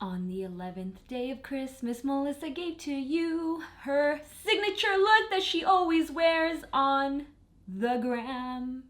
On the 11th day of Christmas, Melissa gave to you her signature look that she always wears on the gram.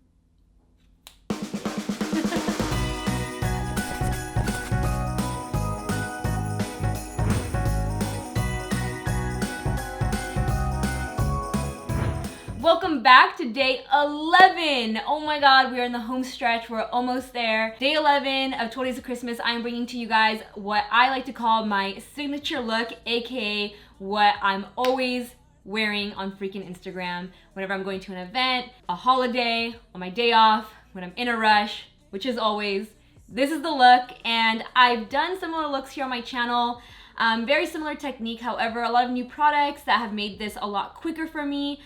Welcome back to day 11. Oh my god, we are in the home stretch. We're almost there. Day 11 of 12 Days of Christmas. I am bringing to you guys what I like to call my signature look, aka what I'm always wearing on freaking Instagram whenever I'm going to an event, a holiday, on my day off, when I'm in a rush, which is always. This is the look, and I've done similar looks here on my channel. Very similar technique, however, a lot of new products that have made this a lot quicker for me.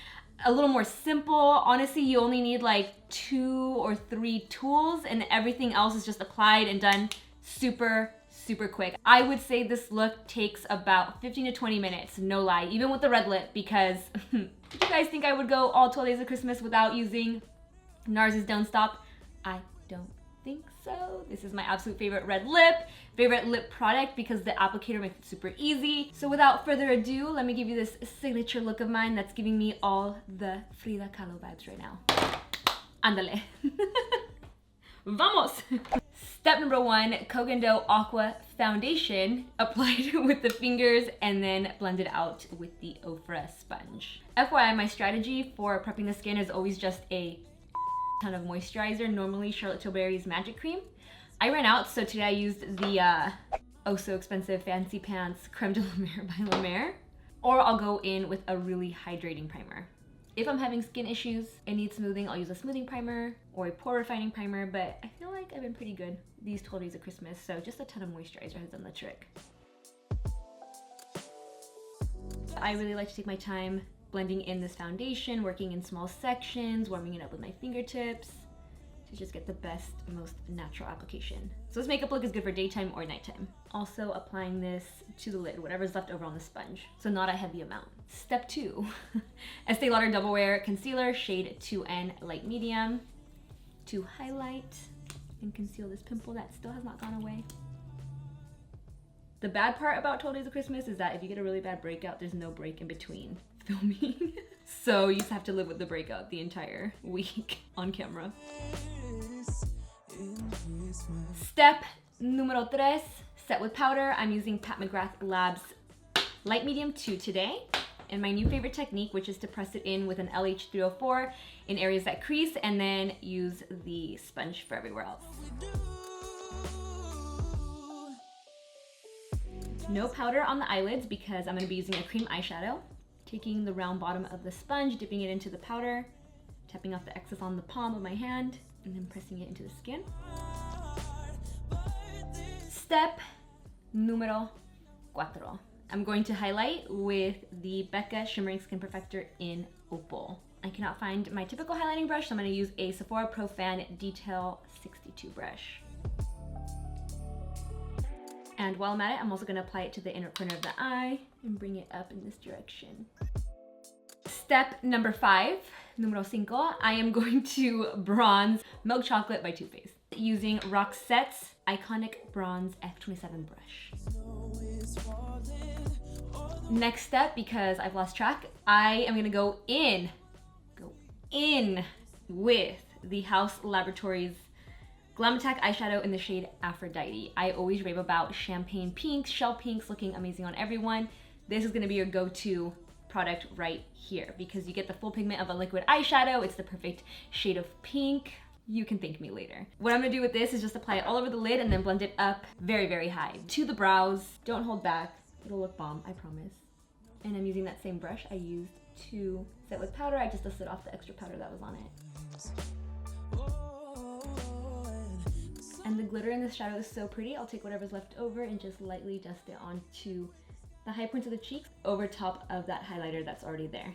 A little more simple. Honestly, you only need like 2 or 3 tools and everything else is just applied and done super quick. I would say this look takes about 15 to 20 minutes, no lie, even with the red lip, because did you guys think I would go all 12 Days of Christmas without using NARS's Don't Stop? I don't think so. This is my absolute favorite red lip, favorite lip product because the applicator makes it super easy. So without further ado, let me give you this signature look of mine that's giving me all the Frida Kahlo vibes right now. Ándale. Vamos! Step number 1, Kogendo Aqua foundation applied with the fingers and then blended out with the OFRA sponge. FYI, my strategy for prepping the skin is always just a ton of moisturizer, normally Charlotte Tilbury's Magic Cream. I ran out, so today I used the oh so expensive Fancy Pants Creme de la Mer by La Mer. Or I'll go in with a really hydrating primer. If I'm having skin issues and need smoothing, I'll use a smoothing primer or a pore refining primer, but I feel like I've been pretty good these 12 days of Christmas, so just a ton of moisturizer has done the trick. I really like to take my time blending in this foundation, working in small sections, warming it up with my fingertips to just get the best, most natural application. So this makeup look is good for daytime or nighttime. Also applying this to the lid, whatever's left over on the sponge, so not a heavy amount. Step 2, Estee Lauder Double Wear Concealer, shade 2N Light Medium, to highlight and conceal this pimple that still has not gone away. The bad part about 12 Days of Christmas is that if you get a really bad breakout, there's no break in between filming. So you just have to live with the breakout the entire week on camera. Step numero 3, set with powder. I'm using Pat McGrath Labs Light Medium 2 today. And my new favorite technique, which is to press it in with an LH304 in areas that crease and then use the sponge for everywhere else. No powder on the eyelids because I'm going to be using a cream eyeshadow. Taking the round bottom of the sponge, dipping it into the powder, tapping off the excess on the palm of my hand, and then pressing it into the skin. Step numero 4. I'm going to highlight with the BECCA Shimmering Skin Perfector in Opal. I cannot find my typical highlighting brush, so I'm going to use a SEPHORA Pro Fan Detail 62 brush. And while I'm at it, I'm also going to apply it to the inner corner of the eye and bring it up in this direction. Step number 5, numero 5, I am going to bronze Milk Chocolate by Too Faced using ROXETTE's Iconic Bronze F27 brush. Next step, because I've lost track, I am going to go in with the HAUS Laboratories Glam Attack eyeshadow in the shade Aphrodite. I always rave about champagne pinks, shell pinks looking amazing on everyone. This is gonna be your go-to product right here because you get the full pigment of a liquid eyeshadow. It's the perfect shade of pink. You can thank me later. What I'm gonna do with this is just apply it all over the lid and then blend it up very high. To the brows, don't hold back. It'll look bomb, I promise. And I'm using that same brush I used to set with powder. I just dusted off the extra powder that was on it. And the glitter in this shadow is so pretty. I'll take whatever's left over and just lightly dust it onto the high points of the cheeks over top of that highlighter that's already there.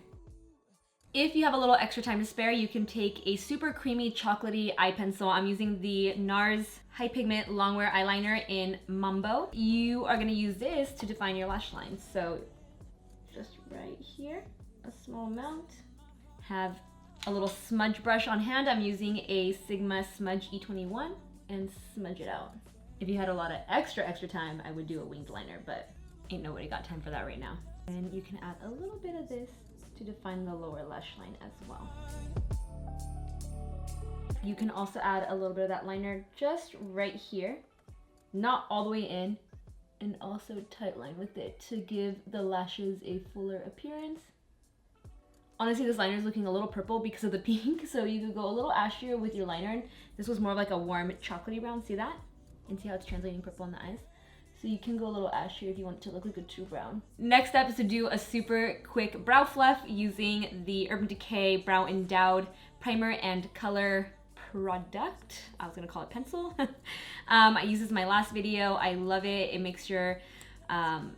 If you have a little extra time to spare, you can take a super creamy chocolatey eye pencil. I'm using the NARS High Pigment Longwear Eyeliner in Mambo. You are gonna use this to define your lash lines. So just right here, a small amount. Have a little smudge brush on hand. I'm using a Sigma Smudge E21 and smudge it out. If you had a lot of extra time, I would do a winged liner, but ain't nobody got time for that right now. And you can add a little bit of this to define the lower lash line as well. You can also add a little bit of that liner just right here, not all the way in, and also tight line with it to give the lashes a fuller appearance. Honestly, this liner is looking a little purple because of the pink, so you could go a little ashier with your liner. This was more of like a warm chocolatey brown, see that? And see how it's translating purple in the eyes? So you can go a little ashier if you want it to look like a true brown. Next step is to do a super quick brow fluff using the Urban Decay Brow Endowed Primer and Color product. I was gonna call it pencil. I used this in my last video. I love it. It makes your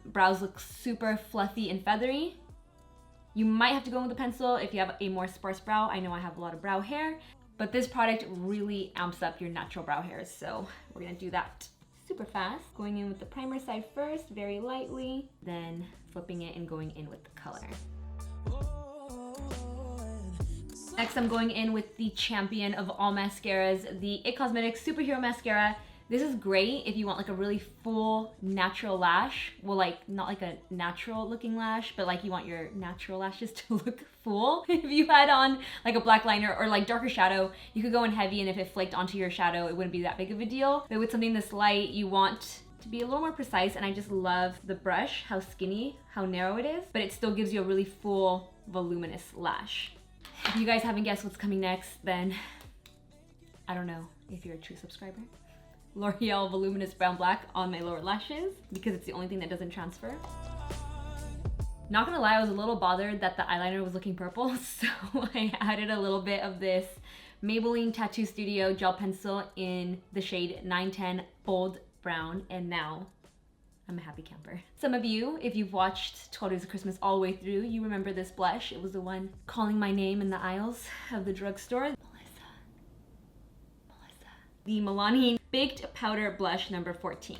brows look super fluffy and feathery. You might have to go with a pencil if you have a more sparse brow. I know I have a lot of brow hair, but this product really amps up your natural brow hairs, so we're gonna do that super fast. Going in with the primer side first, very lightly, then flipping it and going in with the color. Next, I'm going in with the champion of all mascaras, the IT Cosmetics Superhero Mascara. This is great if you want like a really full natural lash. Well, like not like a natural looking lash, but like you want your natural lashes to look full. If you had on like a black liner or like darker shadow, you could go in heavy, and if it flaked onto your shadow, it wouldn't be that big of a deal. But with something this light, you want to be a little more precise, and I just love the brush, how skinny, how narrow it is, but it still gives you a really full, voluminous lash. If you guys haven't guessed what's coming next, then I don't know if you're a true subscriber. L'Oreal Voluminous Brown Black on my lower lashes because it's the only thing that doesn't transfer. Not gonna lie, I was a little bothered that the eyeliner was looking purple, so I added a little bit of this Maybelline Tattoo Studio gel pencil in the shade 910 Bold Brown, and now I'm a happy camper. Some of you, if you've watched 12 Days of Christmas all the way through, you remember this blush. It was the one calling my name in the aisles of the drugstore. The Milani Baked Powder Blush number 14.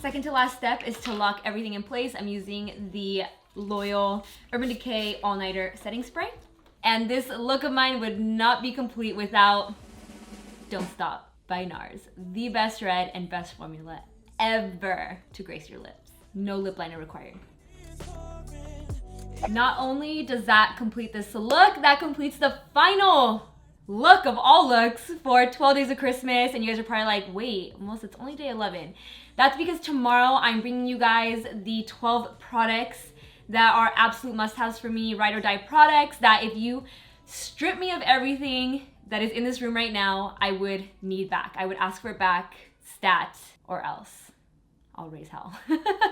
Second to last step is to lock everything in place. I'm using the Loyal Urban Decay All Nighter Setting Spray. And this look of mine would not be complete without Don't Stop by NARS. The best red and best formula ever to grace your lips. No lip liner required. Not only does that complete this look, that completes the final look of all looks for 12 Days of Christmas. And you guys are probably like, wait, Melissa, it's only day 11. That's because tomorrow I'm bringing you guys the 12 products that are absolute must-haves for me, ride or die products that if you strip me of everything that is in this room right now, I would need back. I would ask for it back, stat, or else I'll raise hell.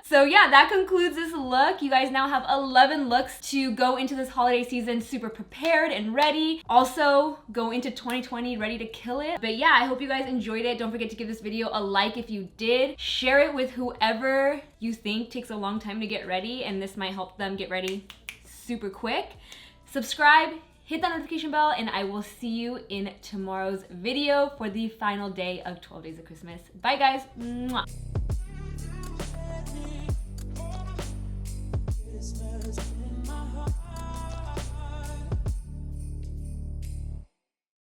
So yeah, that concludes this look. You guys now have 11 looks to go into this holiday season super prepared and ready. Also, go into 2020 ready to kill it. But yeah, I hope you guys enjoyed it. Don't forget to give this video a like if you did. Share it with whoever you think takes a long time to get ready, and this might help them get ready super quick. Subscribe, hit that notification bell, and I will see you in tomorrow's video for the final day of 12 Days of Christmas. Bye guys. Mwah.